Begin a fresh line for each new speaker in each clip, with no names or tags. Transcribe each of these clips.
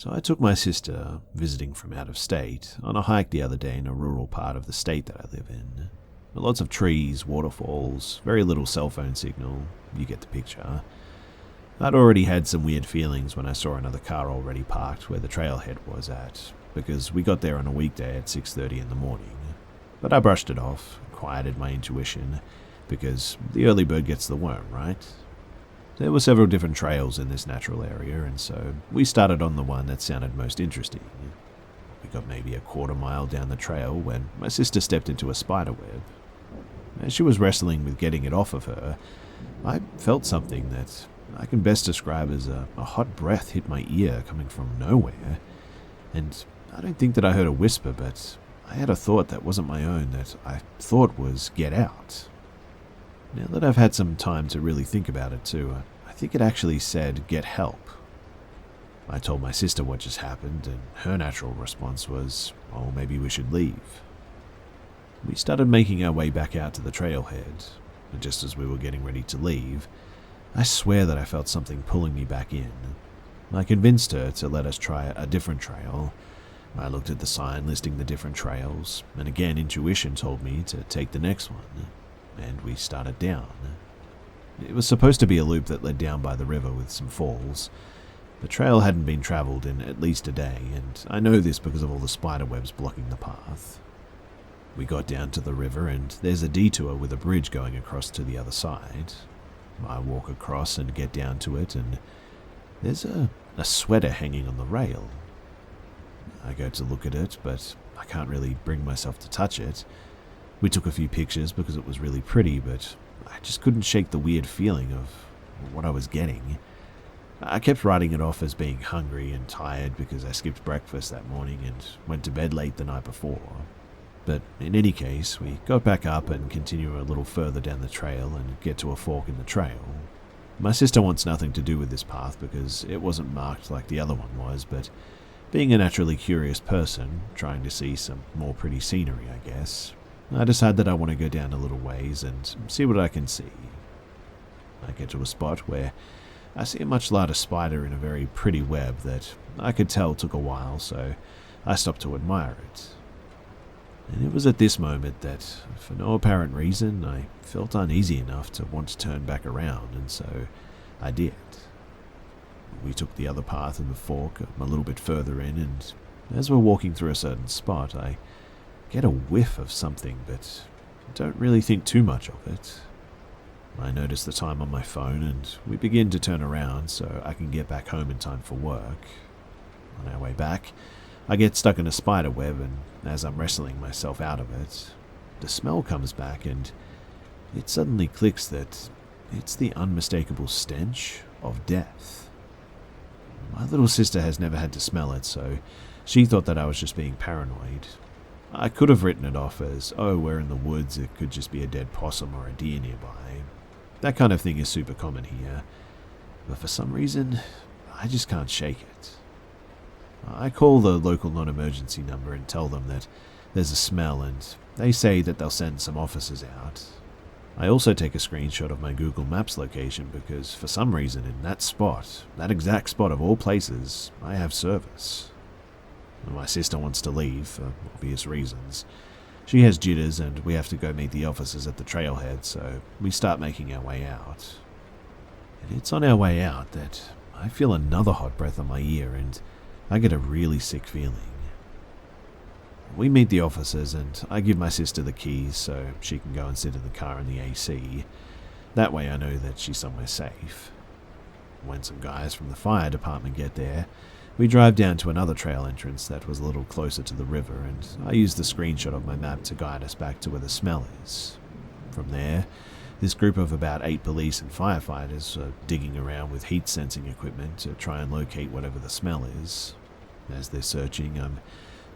So I took my sister, visiting from out of state, on a hike the other day in a rural part of the state that I live in. Lots of trees, waterfalls, very little cell phone signal, you get the picture. I'd already had some weird feelings when I saw another car already parked where the trailhead was at, because we got there on a weekday at 6:30 in the morning. But I brushed it off, quieted my intuition, because the early bird gets the worm, right? There were several different trails in this natural area, and so we started on the one that sounded most interesting. We got maybe a quarter mile down the trail when my sister stepped into a spider web. As she was wrestling with getting it off of her, I felt something that I can best describe as a hot breath hit my ear coming from nowhere. And I don't think that I heard a whisper, but I had a thought that wasn't my own that I thought was get out. Now that I've had some time to really think about it too, I think it actually said get help. I told my sister what just happened, and her natural response was, oh, maybe we should leave. We started making our way back out to the trailhead, and just as we were getting ready to leave, I swear that I felt something pulling me back in. I convinced her to let us try a different trail. I looked at the sign listing the different trails, and again intuition told me to take the next one, and we started down. It was supposed to be a loop that led down by the river with some falls. The trail hadn't been traveled in at least a day, and I know this because of all the spider webs blocking the path. We got down to the river, and there's a detour with a bridge going across to the other side. I walk across and get down to it, and there's a sweater hanging on the rail. I go to look at it, but I can't really bring myself to touch it. We took a few pictures because it was really pretty, but I just couldn't shake the weird feeling of what I was getting. I kept writing it off as being hungry and tired because I skipped breakfast that morning and went to bed late the night before. But in any case, we got back up and continue a little further down the trail and get to a fork in the trail. My sister wants nothing to do with this path because it wasn't marked like the other one was, but being a naturally curious person, trying to see some more pretty scenery, I guess, I decide that I want to go down a little ways and see what I can see. I get to a spot where I see a much larger spider in a very pretty web that I could tell took a while, so I stopped to admire it. And it was at this moment that, for no apparent reason, I felt uneasy enough to want to turn back around, and so I did. We took the other path in the fork a little bit further in, and as we're walking through a certain spot, I get a whiff of something, but don't really think too much of it. I notice the time on my phone, and we begin to turn around so I can get back home in time for work. On our way back, I get stuck in a spider web, and as I'm wrestling myself out of it, the smell comes back, and it suddenly clicks that it's the unmistakable stench of death. My little sister has never had to smell it, so she thought that I was just being paranoid. I could have written it off as, oh, we're in the woods, it could just be a dead possum or a deer nearby. That kind of thing is super common here, but for some reason, I just can't shake it. I call the local non-emergency number and tell them that there's a smell, and they say that they'll send some officers out. I also take a screenshot of my Google Maps location because for some reason in that spot, that exact spot of all places, I have service. My sister wants to leave for obvious reasons. She has jitters and we have to go meet the officers at the trailhead, so we start making our way out. And it's on our way out that I feel another hot breath on my ear and I get a really sick feeling. We meet the officers and I give my sister the keys so she can go and sit in the car in the AC. That way I know that she's somewhere safe. When some guys from the fire department get there, we drive down to another trail entrance that was a little closer to the river, and I use the screenshot of my map to guide us back to where the smell is. From there, this group of about 8 police and firefighters are digging around with heat sensing equipment to try and locate whatever the smell is. As they're searching, I'm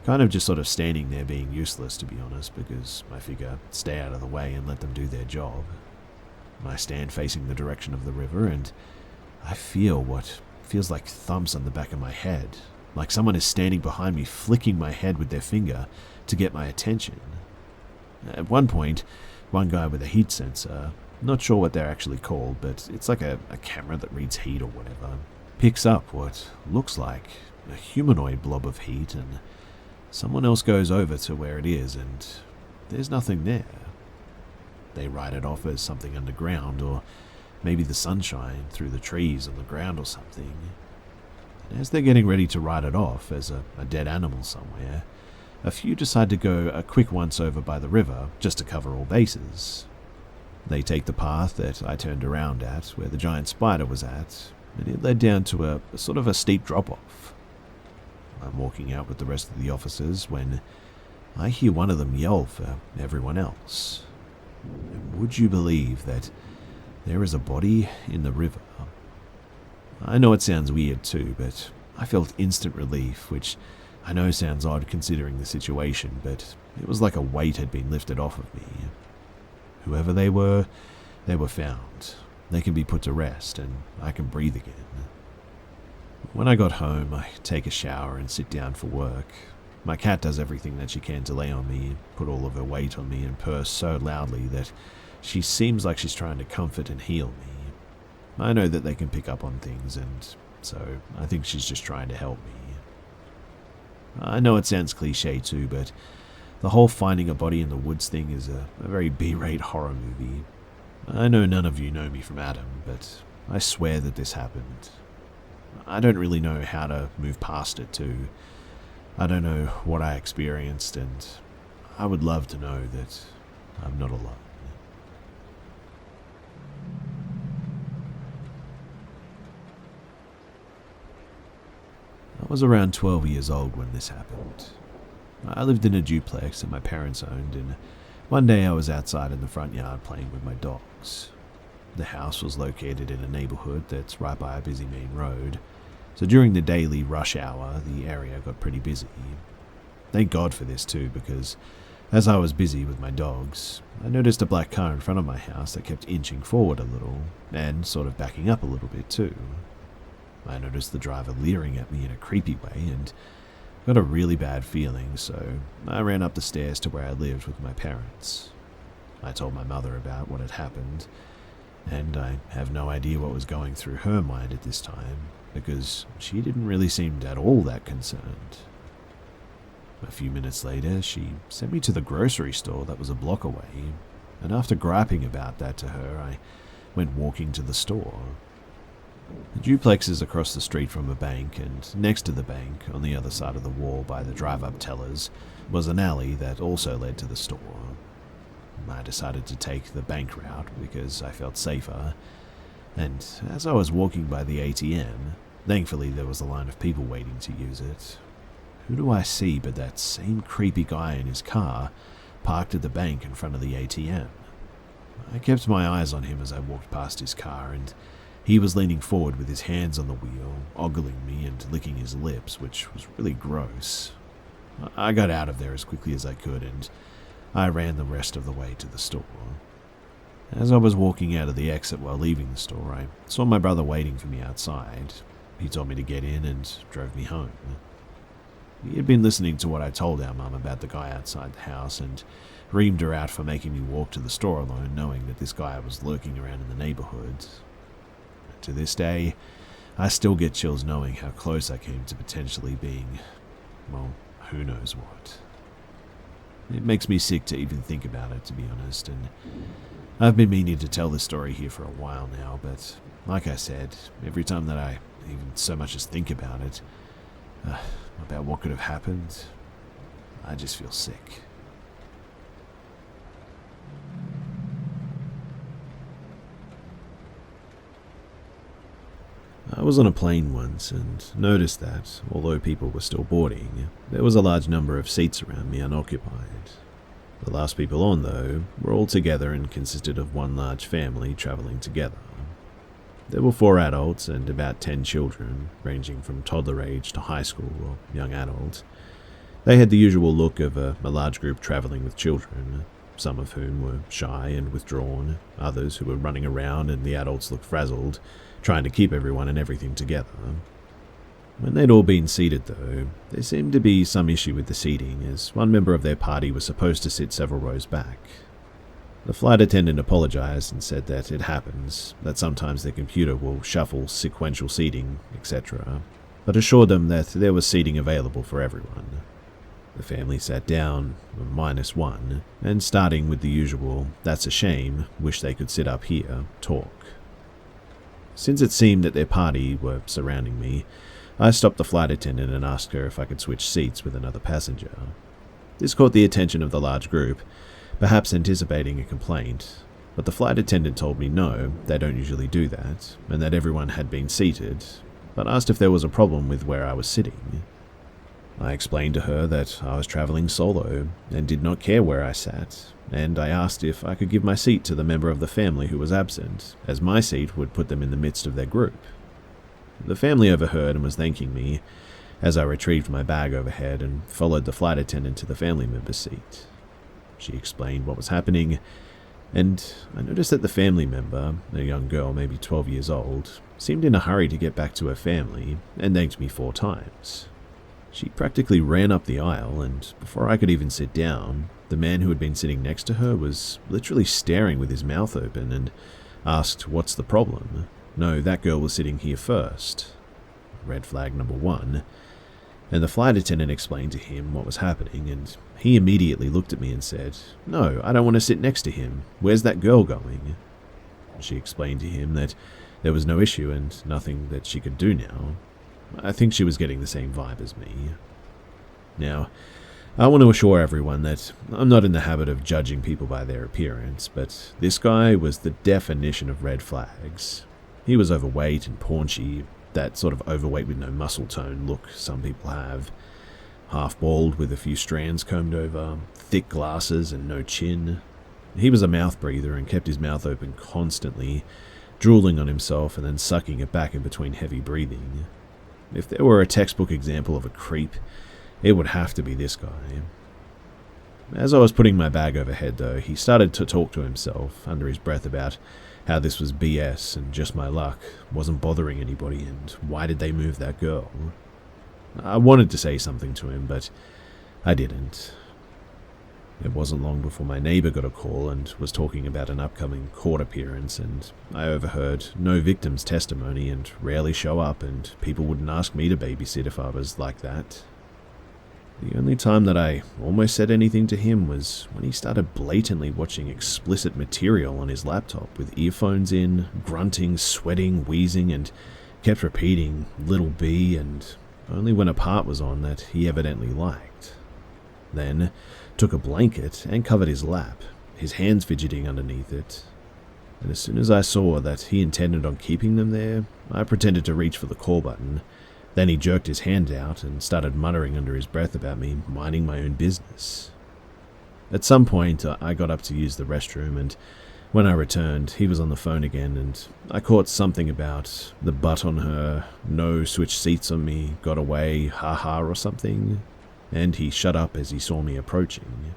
kind of just sort of standing there being useless, to be honest, because I figure stay out of the way and let them do their job. I stand facing the direction of the river and I feel what feels like thumps on the back of my head, like someone is standing behind me flicking my head with their finger to get my attention. At one point, one guy with a heat sensor, not sure what they're actually called, but it's like a camera that reads heat or whatever, picks up what looks like a humanoid blob of heat, and someone else goes over to where it is, and there's nothing there. They write it off as something underground, or maybe the sunshine through the trees on the ground or something. And as they're getting ready to write it off as a dead animal somewhere, a few decide to go a quick once over by the river just to cover all bases. They take the path that I turned around at, where the giant spider was at, and it led down to a sort of a steep drop-off. I'm walking out with the rest of the officers when I hear one of them yell for everyone else. And would you believe that there is a body in the river? I know it sounds weird too, but I felt instant relief, which I know sounds odd considering the situation, but it was like a weight had been lifted off of me. Whoever they were found. They can be put to rest, and I can breathe again. When I got home, I take a shower and sit down for work. My cat does everything that she can to lay on me, put all of her weight on me, and purr so loudly that she seems like she's trying to comfort and heal me. I know that they can pick up on things, and so I think she's just trying to help me. I know it sounds cliche too, but the whole finding a body in the woods thing is a very B-rate horror movie. I know none of you know me from Adam, but I swear that this happened. I don't really know how to move past it too. I don't know what I experienced, and I would love to know that I'm not alone. I was around 12 years old when this happened. I lived in a duplex that my parents owned, and one day I was outside in the front yard playing with my dogs. The house was located in a neighborhood that's right by a busy main road, so during the daily rush hour, the area got pretty busy. Thank God for this too, because as I was busy with my dogs, I noticed a black car in front of my house that kept inching forward a little, and sort of backing up a little bit too. I noticed the driver leering at me in a creepy way, and got a really bad feeling, so I ran up the stairs to where I lived with my parents. I told my mother about what had happened, and I have no idea what was going through her mind at this time, because she didn't really seem at all that concerned. A few minutes later, she sent me to the grocery store that was a block away, and after griping about that to her, I went walking to the store. The duplex is across the street from a bank, and next to the bank, on the other side of the wall by the drive-up tellers, was an alley that also led to the store. I decided to take the bank route because I felt safer, and as I was walking by the ATM, thankfully there was a line of people waiting to use it. Who do I see but that same creepy guy in his car, parked at the bank in front of the ATM? I kept my eyes on him as I walked past his car, and he was leaning forward with his hands on the wheel, ogling me and licking his lips, which was really gross. I got out of there as quickly as I could, and I ran the rest of the way to the store. As I was walking out of the exit while leaving the store, I saw my brother waiting for me outside. He told me to get in and drove me home. He had been listening to what I told our mum about the guy outside the house and reamed her out for making me walk to the store alone, knowing that this guy was lurking around in the neighborhood. To this day, I still get chills knowing how close I came to potentially being, well, who knows what. It makes me sick to even think about it, to be honest, and I've been meaning to tell this story here for a while now, but like I said, every time that I even so much as think about it, about what could have happened, I just feel sick. I was on a plane once and noticed that, although people were still boarding, there was a large number of seats around me unoccupied. The last people on, though, were all together and consisted of one large family travelling together. There were 4 adults and about 10 children, ranging from toddler age to high school or young adult. They had the usual look of a large group travelling with children, some of whom were shy and withdrawn, others who were running around, and the adults looked frazzled, trying to keep everyone and everything together. When they'd all been seated, though, there seemed to be some issue with the seating, as one member of their party was supposed to sit several rows back. The flight attendant apologized and said that it happens, that sometimes their computer will shuffle sequential seating, etc. but assured them that there was seating available for everyone. The family sat down, -1, and starting with the usual, "That's a shame, wish they could sit up here," talk. Since it seemed that their party were surrounding me, I stopped the flight attendant and asked her if I could switch seats with another passenger. This caught the attention of the large group, perhaps anticipating a complaint, but the flight attendant told me no, they don't usually do that, and that everyone had been seated, but asked if there was a problem with where I was sitting. I explained to her that I was travelling solo and did not care where I sat, and I asked if I could give my seat to the member of the family who was absent, as my seat would put them in the midst of their group. The family overheard and was thanking me as I retrieved my bag overhead and followed the flight attendant to the family member's seat. She explained what was happening, and I noticed that the family member, a young girl maybe 12 years old, seemed in a hurry to get back to her family and thanked me 4 times. She practically ran up the aisle, and before I could even sit down, the man who had been sitting next to her was literally staring with his mouth open and asked, "What's the problem?" No, that girl was sitting here first. Red flag number 1. And the flight attendant explained to him what was happening, and he immediately looked at me and said, "No, I don't want to sit next to him. Where's that girl going?" She explained to him that there was no issue and nothing that she could do now. I think she was getting the same vibe as me. Now, I want to assure everyone that I'm not in the habit of judging people by their appearance, but this guy was the definition of red flags. He was overweight and paunchy, that sort of overweight with no muscle tone look some people have. Half bald with a few strands combed over, thick glasses and no chin. He was a mouth breather and kept his mouth open constantly, drooling on himself and then sucking it back in between heavy breathing. If there were a textbook example of a creep, it would have to be this guy. As I was putting my bag overhead, though, he started to talk to himself under his breath about how this was BS and just my luck, wasn't bothering anybody, and why did they move that girl? I wanted to say something to him, but I didn't. It wasn't long before my neighbour got a call and was talking about an upcoming court appearance, and I overheard no victim's testimony and rarely show up, and people wouldn't ask me to babysit if I was like that. The only time that I almost said anything to him was when he started blatantly watching explicit material on his laptop with earphones in, grunting, sweating, wheezing, and kept repeating "little B," and only when a part was on that he evidently liked. Then took a blanket and covered his lap, his hands fidgeting underneath it. And as soon as I saw that he intended on keeping them there, I pretended to reach for the call button. Then he jerked his hand out and started muttering under his breath about me minding my own business. At some point, I got up to use the restroom, and when I returned, he was on the phone again, and I caught something about the butt on her, no switch seats on me, got away, haha or something, and he shut up as he saw me approaching.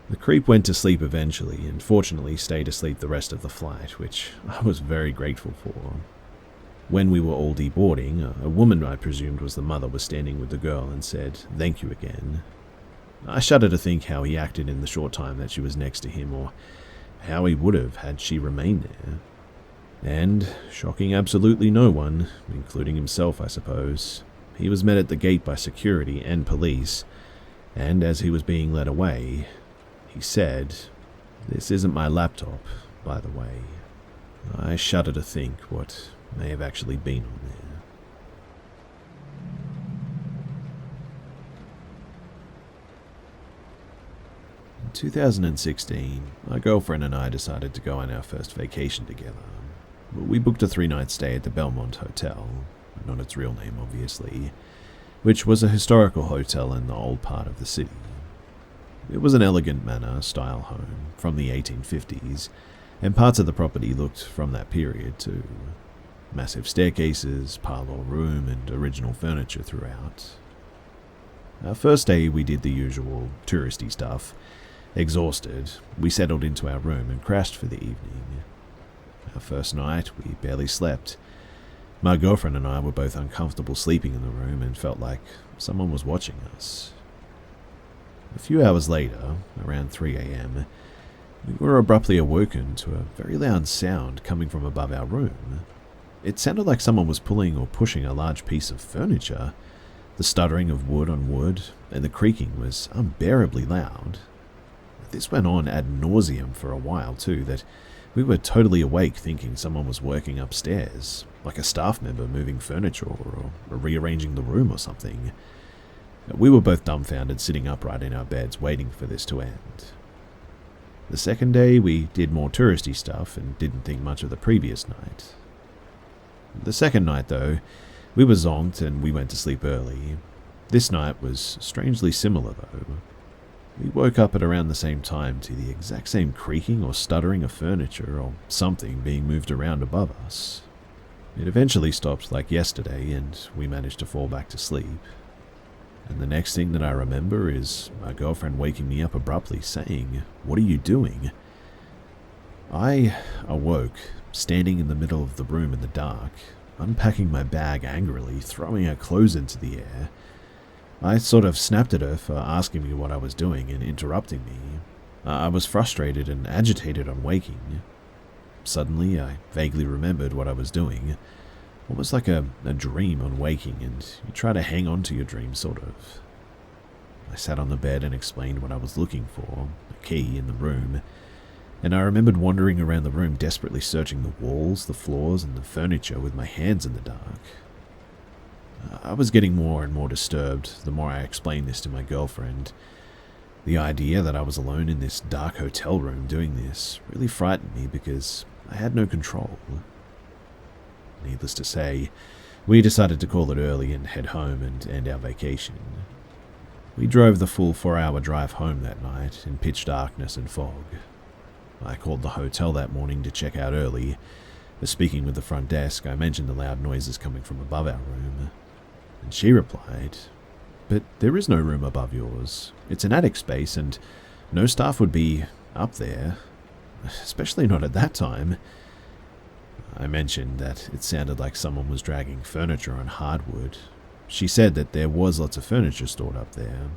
The creep went to sleep eventually, and fortunately stayed asleep the rest of the flight, which I was very grateful for. When we were all deboarding, a woman I presumed was the mother was standing with the girl and said, "Thank you again." I shudder to think how he acted in the short time that she was next to him, or how he would have had she remained there. And, shocking absolutely no one, including himself I suppose, he was met at the gate by security and police, and as he was being led away, he said, "This isn't my laptop, by the way." I shudder to think what may have actually been on there. In 2016, my girlfriend and I decided to go on our first vacation together. We booked a 3-night stay at the Belmont Hotel, not its real name obviously, which was a historical hotel in the old part of the city. It was an elegant manor-style home from the 1850s, and parts of the property looked from that period too. Massive staircases, parlour room, and original furniture throughout. Our first day we did the usual touristy stuff. Exhausted, we settled into our room and crashed for the evening. Our first night we barely slept. My girlfriend and I were both uncomfortable sleeping in the room and felt like someone was watching us. A few hours later, around 3 a.m, we were abruptly awoken to a very loud sound coming from above our room. It sounded like someone was pulling or pushing a large piece of furniture. The stuttering of wood on wood and the creaking was unbearably loud. This went on ad nauseum for a while too, that we were totally awake thinking someone was working upstairs, like a staff member moving furniture or rearranging the room or something. We were both dumbfounded, sitting upright in our beds, waiting for this to end. The second day, we did more touristy stuff and didn't think much of the previous night. The second night, though, we were zonked and we went to sleep early. This night was strangely similar, though. We woke up at around the same time to the exact same creaking or stuttering of furniture or something being moved around above us. It eventually stopped like yesterday and we managed to fall back to sleep. And the next thing that I remember is my girlfriend waking me up abruptly saying, "What are you doing?" I awoke, standing in the middle of the room in the dark, unpacking my bag angrily, throwing her clothes into the air. I sort of snapped at her for asking me what I was doing and interrupting me. I was frustrated and agitated on waking. Suddenly, I vaguely remembered what I was doing, almost like a dream on waking, and you try to hang on to your dream, sort of. I sat on the bed and explained what I was looking for, a key in the room, and I remembered wandering around the room desperately searching the walls, the floors, and the furniture with my hands in the dark. I was getting more and more disturbed the more I explained this to my girlfriend. The idea that I was alone in this dark hotel room doing this really frightened me because I had no control. Needless to say, we decided to call it early and head home and end our vacation. We drove the full 4-hour drive home that night in pitch darkness and fog. I called the hotel that morning to check out early. Speaking with the front desk, I mentioned the loud noises coming from above our room. And she replied, "But there is no room above yours. It's an attic space and no staff would be up there, especially not at that time." I mentioned that it sounded like someone was dragging furniture on hardwood. She said that there was lots of furniture stored up there,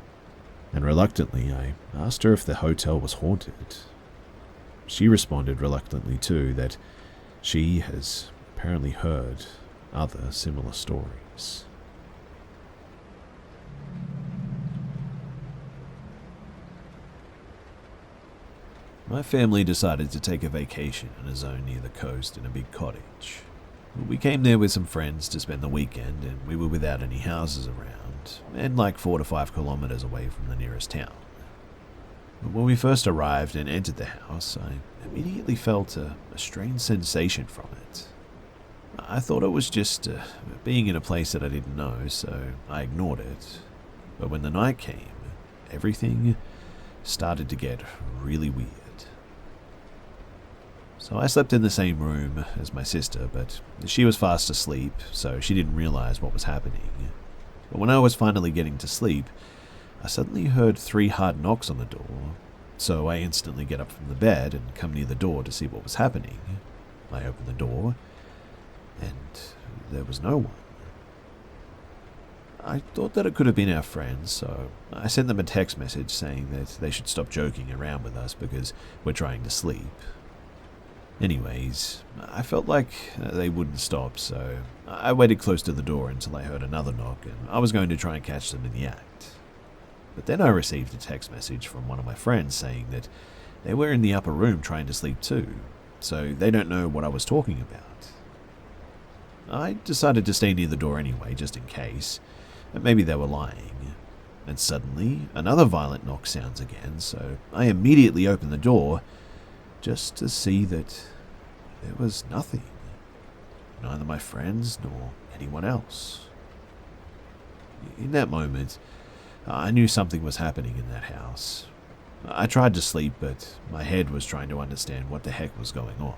and reluctantly I asked her if the hotel was haunted. She responded reluctantly too that she has apparently heard other similar stories. My family decided to take a vacation in a zone near the coast in a big cottage. We came there with some friends to spend the weekend, and we were without any houses around, and like 4 to 5 kilometers away from the nearest town. But when we first arrived and entered the house, I immediately felt a strange sensation from it. I thought it was just being in a place that I didn't know, so I ignored it. But when the night came, everything started to get really weird. So I slept in the same room as my sister, but she was fast asleep, so she didn't realize what was happening. But when I was finally getting to sleep, I suddenly heard 3 hard knocks on the door, so I instantly get up from the bed and come near the door to see what was happening. I opened the door, and there was no one. I thought that it could have been our friends, so I sent them a text message saying that they should stop joking around with us because we're trying to sleep. Anyways, I felt like they wouldn't stop, so I waited close to the door until I heard another knock, and I was going to try and catch them in the act. But then I received a text message from one of my friends saying that they were in the upper room trying to sleep too, so they don't know what I was talking about. I decided to stay near the door anyway, just in case. Maybe they were lying. And suddenly, another violent knock sounds again, so I immediately opened the door, just to see that there was nothing. Neither my friends nor anyone else. In that moment, I knew something was happening in that house. I tried to sleep, but my head was trying to understand what the heck was going on.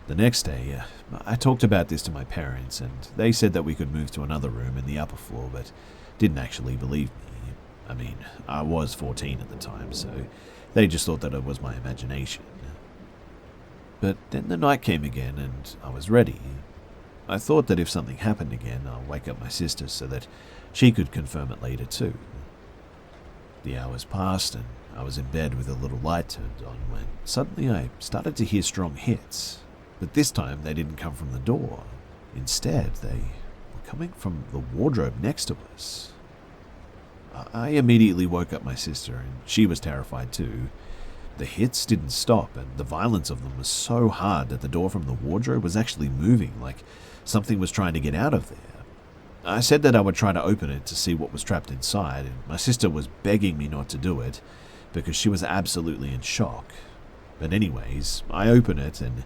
The next day, I talked about this to my parents, and they said that we could move to another room in the upper floor, but didn't actually believe me. I mean, I was 14 at the time, so they just thought that it was my imagination. But then the night came again, and I was ready. I thought that if something happened again, I'll wake up my sister so that she could confirm it later too. The hours passed, and I was in bed with a little light turned on when suddenly I started to hear strong hits. But this time they didn't come from the door. Instead, they were coming from the wardrobe next to us. I immediately woke up my sister, and she was terrified too. The hits didn't stop, and the violence of them was so hard that the door from the wardrobe was actually moving, like something was trying to get out of there. I said that I would try to open it to see what was trapped inside, and my sister was begging me not to do it because she was absolutely in shock. But anyways, I open it, and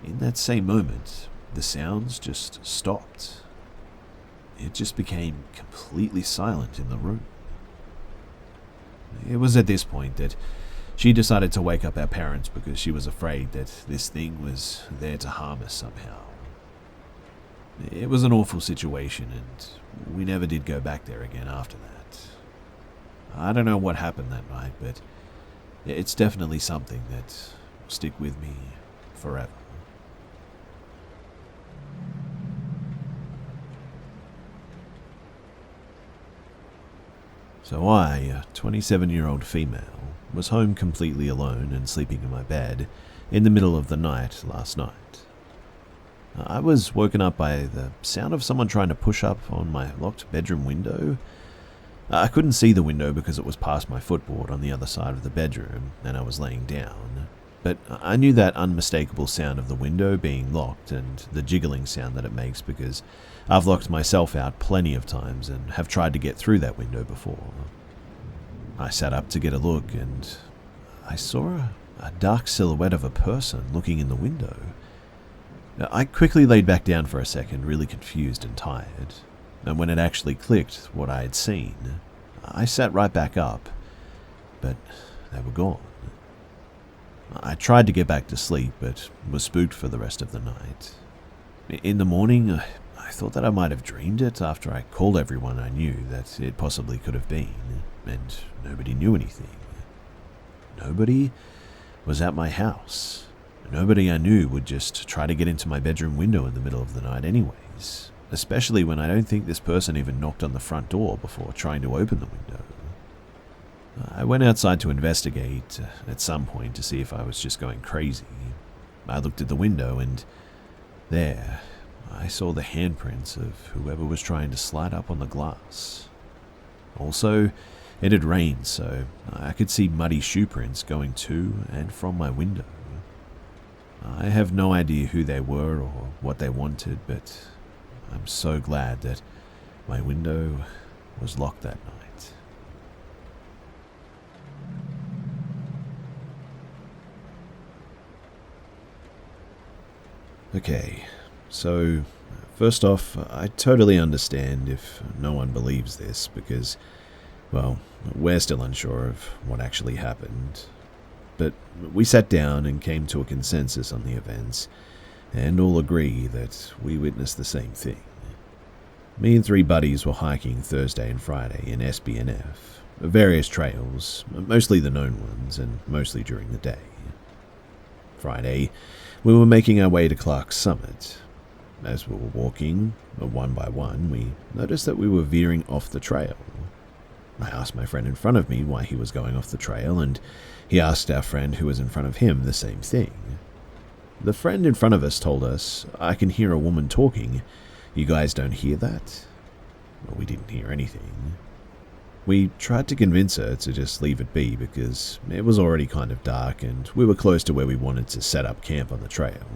in that same moment, the sounds just stopped. It just became completely silent in the room. It was at this point that she decided to wake up our parents because she was afraid that this thing was there to harm us somehow. It was an awful situation, and we never did go back there again after that. I don't know what happened that night, but it's definitely something that will stick with me forever. So I, a 27-year-old female, was home completely alone and sleeping in my bed in the middle of the night last night. I was woken up by the sound of someone trying to push up on my locked bedroom window. I couldn't see the window because it was past my footboard on the other side of the bedroom, and I was laying down. But I knew that unmistakable sound of the window being locked and the jiggling sound that it makes because I've locked myself out plenty of times and have tried to get through that window before. I sat up to get a look, and I saw a dark silhouette of a person looking in the window. I quickly laid back down for a second, really confused and tired, and when it actually clicked what I had seen, I sat right back up, but they were gone. I tried to get back to sleep, but was spooked for the rest of the night. In the morning, I thought that I might have dreamed it after I called everyone I knew that it possibly could have been, and nobody knew anything. Nobody was at my house. Nobody I knew would just try to get into my bedroom window in the middle of the night anyways, especially when I don't think this person even knocked on the front door before trying to open the window. I went outside to investigate at some point to see if I was just going crazy. I looked at the window, and there, I saw the handprints of whoever was trying to slide up on the glass. Also, it had rained, so I could see muddy shoe prints going to and from my window. I have no idea who they were or what they wanted, but I'm so glad that my window was locked that night. Okay, so first off, I totally understand if no one believes this because, well, we're still unsure of what actually happened. But we sat down and came to a consensus on the events, and all agree that we witnessed the same thing. Me and 3 buddies were hiking Thursday and Friday in SB&F, various trails, mostly the known ones, and mostly during the day. Friday, we were making our way to Clark's Summit. As we were walking, one by one, we noticed that we were veering off the trail. I asked my friend in front of me why he was going off the trail, and he asked our friend who was in front of him the same thing. The friend in front of us told us, "I can hear a woman talking. You guys don't hear that?" Well, we didn't hear anything. We tried to convince her to just leave it be because it was already kind of dark and we were close to where we wanted to set up camp on the trail.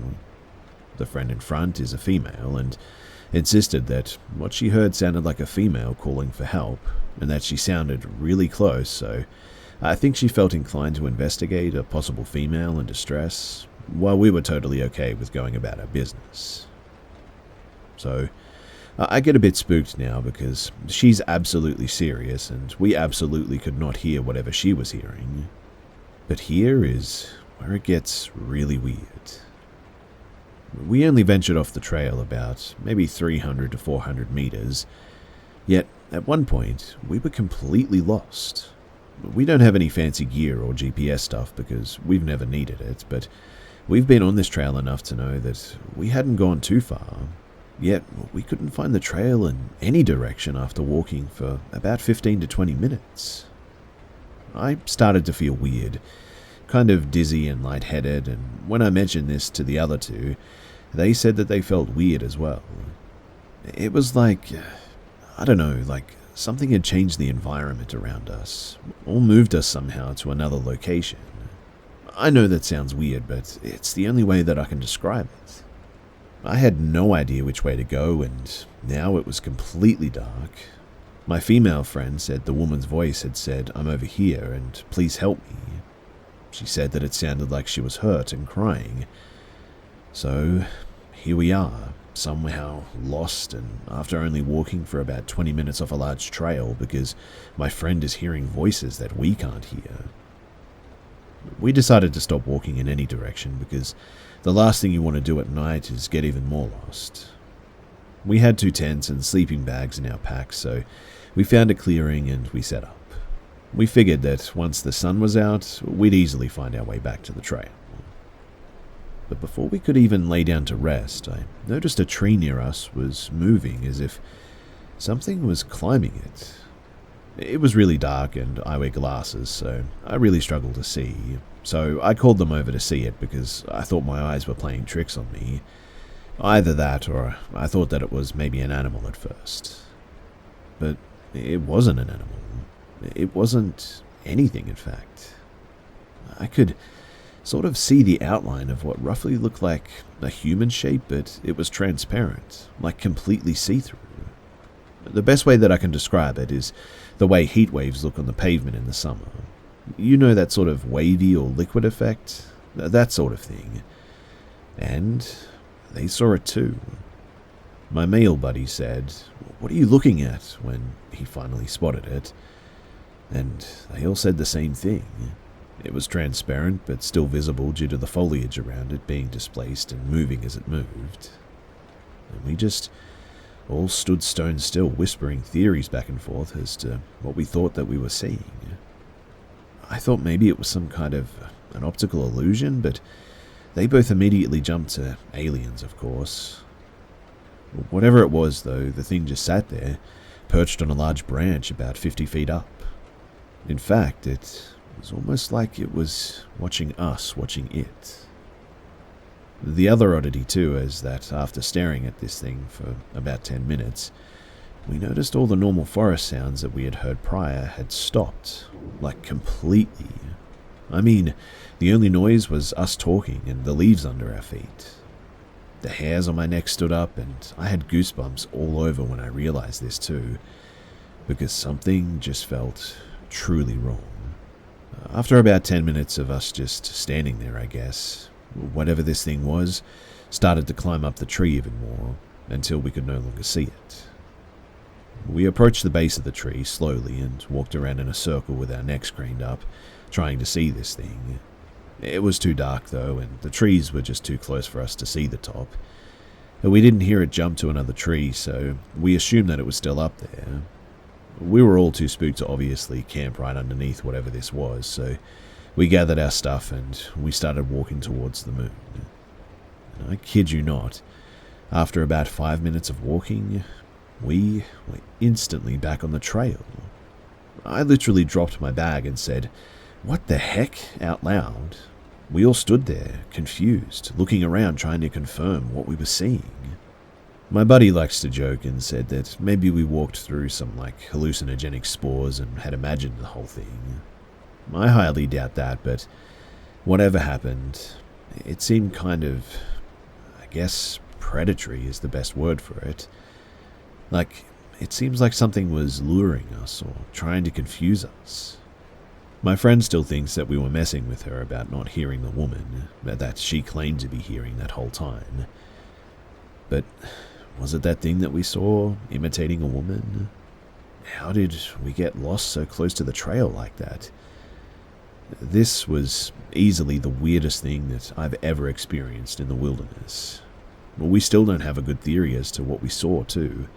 The friend in front is a female and insisted that what she heard sounded like a female calling for help and that she sounded really close, so I think she felt inclined to investigate a possible female in distress, while we were totally okay with going about our business. So I get a bit spooked now because she's absolutely serious and we absolutely could not hear whatever she was hearing. But here is where it gets really weird. We only ventured off the trail about maybe 300 to 400 meters, yet at one point we were completely lost. We don't have any fancy gear or GPS stuff because we've never needed it, but we've been on this trail enough to know that we hadn't gone too far. Yet, we couldn't find the trail in any direction after walking for about 15 to 20 minutes. I started to feel weird, kind of dizzy and lightheaded, and when I mentioned this to the other two, they said that they felt weird as well. It was like, I don't know, like something had changed the environment around us, or moved us somehow to another location. I know that sounds weird, but it's the only way that I can describe it. I had no idea which way to go, and now it was completely dark. My female friend said the woman's voice had said, "I'm over here, and please help me." She said that it sounded like she was hurt and crying. So, here we are, somehow lost, and after only walking for about 20 minutes off a large trail because my friend is hearing voices that we can't hear. We decided to stop walking in any direction because the last thing you want to do at night is get even more lost. We had 2 tents and sleeping bags in our packs, so we found a clearing and we set up. We figured that once the sun was out, we'd easily find our way back to the trail. But before we could even lay down to rest, I noticed a tree near us was moving as if something was climbing it. It was really dark and I wear glasses, so I really struggled to see. So I called them over to see it because I thought my eyes were playing tricks on me. Either that or I thought that it was maybe an animal at first. But it wasn't an animal. It wasn't anything, in fact. I could sort of see the outline of what roughly looked like a human shape, but it was transparent, like completely see-through. The best way that I can describe it is the way heat waves look on the pavement in the summer. You know, that sort of wavy or liquid effect? That sort of thing. And they saw it too. My male buddy said, "What are you looking at?" when he finally spotted it. And they all said the same thing. It was transparent but still visible due to the foliage around it being displaced and moving as it moved. And we just all stood stone still, whispering theories back and forth as to what we thought that we were seeing. I thought maybe it was some kind of an optical illusion, but they both immediately jumped to aliens, of course. Whatever it was, though, the thing just sat there, perched on a large branch about 50 feet up. In fact, it was almost like it was watching us watching it. The other oddity, too, is that after staring at this thing for about 10 minutes, we noticed all the normal forest sounds that we had heard prior had stopped, like completely. I mean, the only noise was us talking and the leaves under our feet. The hairs on my neck stood up, and I had goosebumps all over when I realized this too, because something just felt truly wrong. After about 10 minutes of us just standing there, I guess, whatever this thing was started to climb up the tree even more, until we could no longer see it. We approached the base of the tree slowly and walked around in a circle with our necks craned up, trying to see this thing. It was too dark though, and the trees were just too close for us to see the top. We didn't hear it jump to another tree, so we assumed that it was still up there. We were all too spooked to obviously camp right underneath whatever this was, so we gathered our stuff and we started walking towards the moon. And I kid you not, after about 5 minutes of walking, we were instantly back on the trail. I literally dropped my bag and said, "What the heck?" out loud. We all stood there, confused, looking around trying to confirm what we were seeing. My buddy likes to joke and said that maybe we walked through some hallucinogenic spores and had imagined the whole thing. I highly doubt that, but whatever happened, it seemed kind of, I guess, predatory is the best word for it. It seems like something was luring us or trying to confuse us. My friend still thinks that we were messing with her about not hearing the woman that she claimed to be hearing that whole time. But was it that thing that we saw, imitating a woman? How did we get lost so close to the trail like that? This was easily the weirdest thing that I've ever experienced in the wilderness. We still don't have a good theory as to what we saw, too.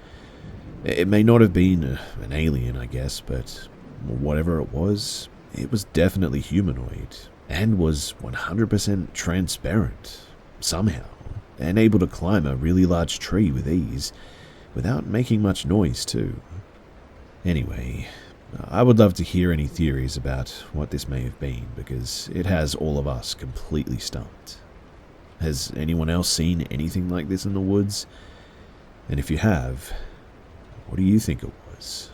It may not have been an alien, I guess, but whatever it was definitely humanoid, and was 100% transparent, somehow, and able to climb a really large tree with ease, without making much noise too. Anyway, I would love to hear any theories about what this may have been, because it has all of us completely stumped. Has anyone else seen anything like this in the woods? And if you have, what do you think it was?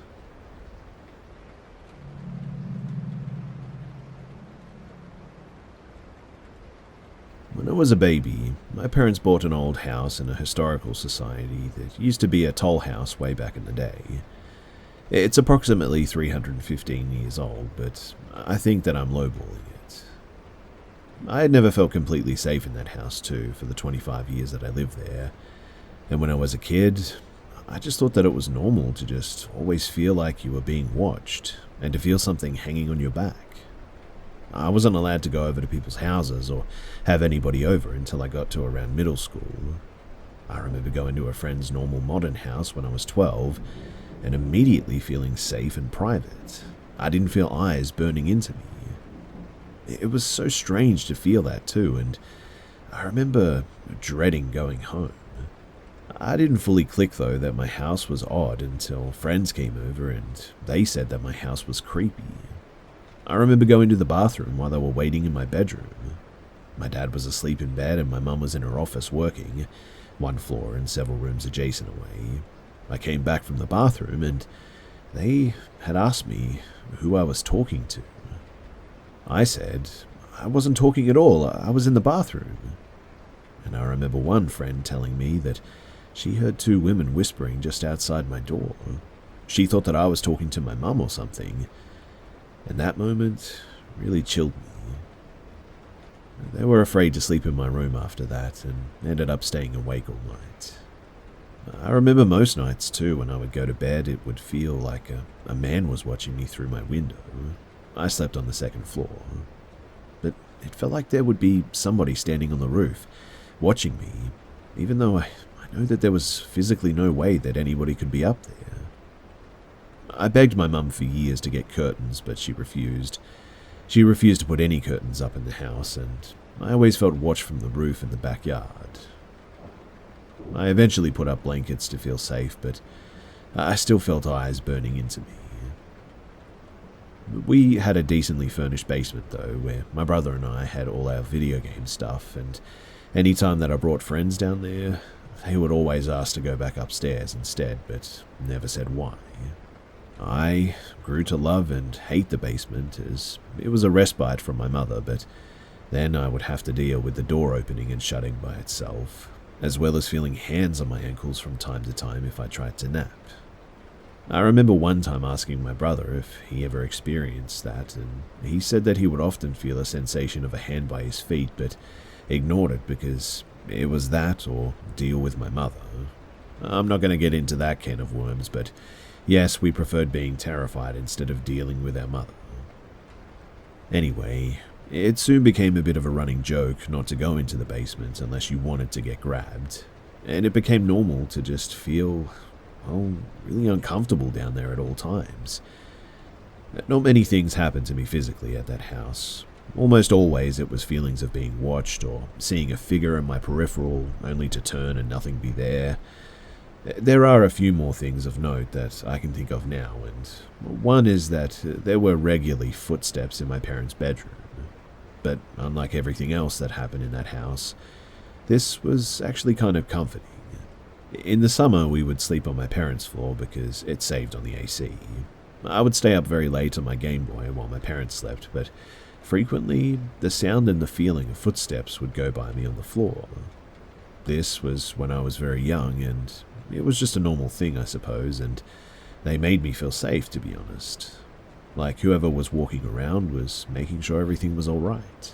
When I was a baby, my parents bought an old house in a historical society that used to be a toll house way back in the day. It's approximately 315 years old, but I think that I'm lowballing it. I had never felt completely safe in that house too for the 25 years that I lived there, and when I was a kid, I just thought that it was normal to just always feel like you were being watched, and to feel something hanging on your back. I wasn't allowed to go over to people's houses or have anybody over until I got to around middle school. I remember going to a friend's normal modern house when I was 12 and immediately feeling safe and private. I didn't feel eyes burning into me. It was so strange to feel that too, and I remember dreading going home. I didn't fully click though that my house was odd until friends came over and they said that my house was creepy. I remember going to the bathroom while they were waiting in my bedroom. My dad was asleep in bed and my mum was in her office working, one floor and several rooms adjacent away. I came back from the bathroom and they had asked me who I was talking to. I said I wasn't talking at all, I was in the bathroom. And I remember one friend telling me that she heard two women whispering just outside my door. She thought that I was talking to my mum or something. And that moment really chilled me. They were afraid to sleep in my room after that and ended up staying awake all night. I remember most nights too, when I would go to bed, it would feel like a man was watching me through my window. I slept on the second floor. But it felt like there would be somebody standing on the roof, watching me, even though I know that there was physically no way that anybody could be up there. I begged my mum for years to get curtains, but she refused. She refused to put any curtains up in the house, and I always felt watched from the roof in the backyard. I eventually put up blankets to feel safe, but I still felt eyes burning into me. We had a decently furnished basement, though, where my brother and I had all our video game stuff, and any time that I brought friends down there, they would always ask to go back upstairs instead, but never said why. I grew to love and hate the basement, as it was a respite from my mother, but then I would have to deal with the door opening and shutting by itself, as well as feeling hands on my ankles from time to time if I tried to nap. I remember one time asking my brother if he ever experienced that, and he said that he would often feel a sensation of a hand by his feet, but ignored it because it was that or deal with my mother. I'm not going to get into that can of worms, but yes, we preferred being terrified instead of dealing with our mother. Anyway, it soon became a bit of a running joke not to go into the basement unless you wanted to get grabbed, and it became normal to just feel, really uncomfortable down there at all times. Not many things happened to me physically at that house. Almost always it was feelings of being watched or seeing a figure in my peripheral only to turn and nothing be there. There are a few more things of note that I can think of now, and one is that there were regularly footsteps in my parents' bedroom. But unlike everything else that happened in that house, this was actually kind of comforting. In the summer, we would sleep on my parents' floor because it saved on the AC. I would stay up very late on my Game Boy while my parents slept, but frequently the sound and the feeling of footsteps would go by me on the floor. This was when I was very young, and it was just a normal thing, I suppose, and they made me feel safe, to be honest. Like whoever was walking around was making sure everything was alright.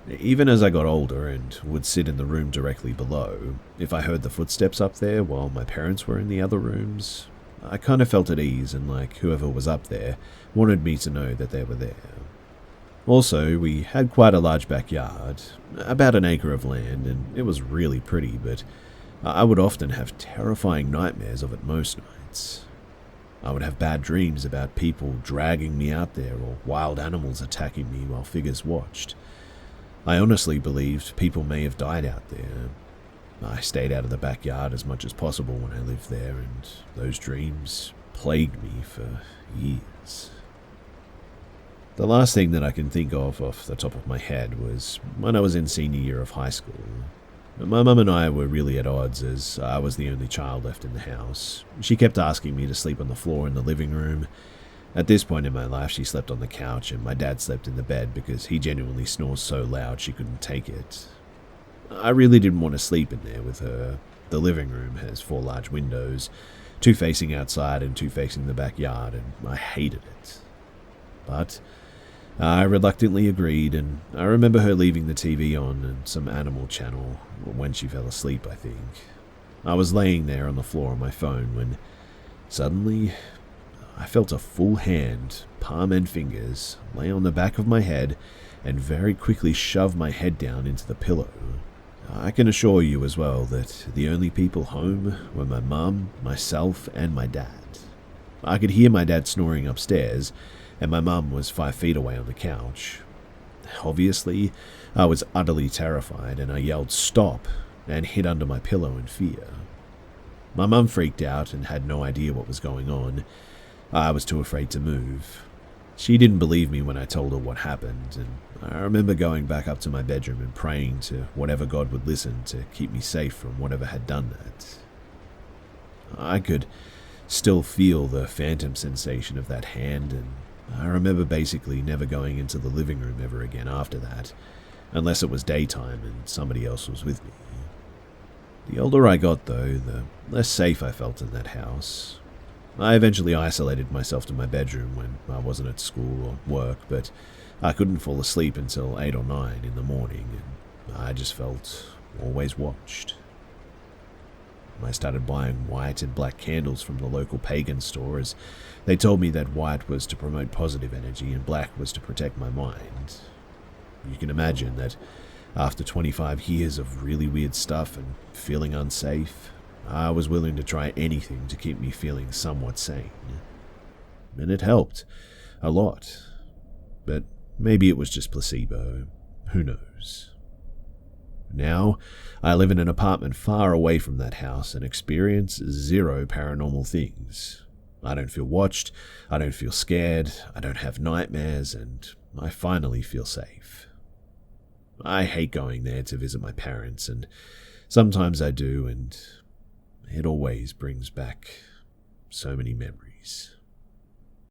Even as I got older and would sit in the room directly below, if I heard the footsteps up there while my parents were in the other rooms, I kind of felt at ease and like whoever was up there wanted me to know that they were there. Also, we had quite a large backyard, about an acre of land, and it was really pretty, but I would often have terrifying nightmares of it most nights. I would have bad dreams about people dragging me out there or wild animals attacking me while figures watched. I honestly believed people may have died out there. I stayed out of the backyard as much as possible when I lived there, and those dreams plagued me for years. The last thing that I can think of off the top of my head was when I was in senior year of high school. My mum and I were really at odds as I was the only child left in the house. She kept asking me to sleep on the floor in the living room. At this point in my life, she slept on the couch and my dad slept in the bed because he genuinely snores so loud she couldn't take it. I really didn't want to sleep in there with her. The living room has 4 large windows, 2 facing outside and 2 facing the backyard, and I hated it. But I reluctantly agreed, and I remember her leaving the TV on and some animal channel when she fell asleep, I think. I was laying there on the floor on my phone when suddenly I felt a full hand, palm and fingers, lay on the back of my head and very quickly shove my head down into the pillow. I can assure you as well that the only people home were my mum, myself, and my dad. I could hear my dad snoring upstairs, and my mum was 5 feet away on the couch. Obviously, I was utterly terrified, and I yelled "stop" and hid under my pillow in fear. My mum freaked out and had no idea what was going on. I was too afraid to move. She didn't believe me when I told her what happened, and I remember going back up to my bedroom and praying to whatever God would listen to keep me safe from whatever had done that. I could still feel the phantom sensation of that hand, and I remember basically never going into the living room ever again after that, unless it was daytime and somebody else was with me. The older I got, though, the less safe I felt in that house. I eventually isolated myself to my bedroom when I wasn't at school or work, but I couldn't fall asleep until 8 or 9 in the morning, and I just felt always watched. I started buying white and black candles from the local pagan store, as they told me that white was to promote positive energy and black was to protect my mind. You can imagine that after 25 years of really weird stuff and feeling unsafe, I was willing to try anything to keep me feeling somewhat sane. And it helped a lot, but maybe it was just placebo. Who knows? Now, I live in an apartment far away from that house and experience 0 paranormal things. I don't feel watched, I don't feel scared, I don't have nightmares, and I finally feel safe. I hate going there to visit my parents, and sometimes I do, and it always brings back so many memories.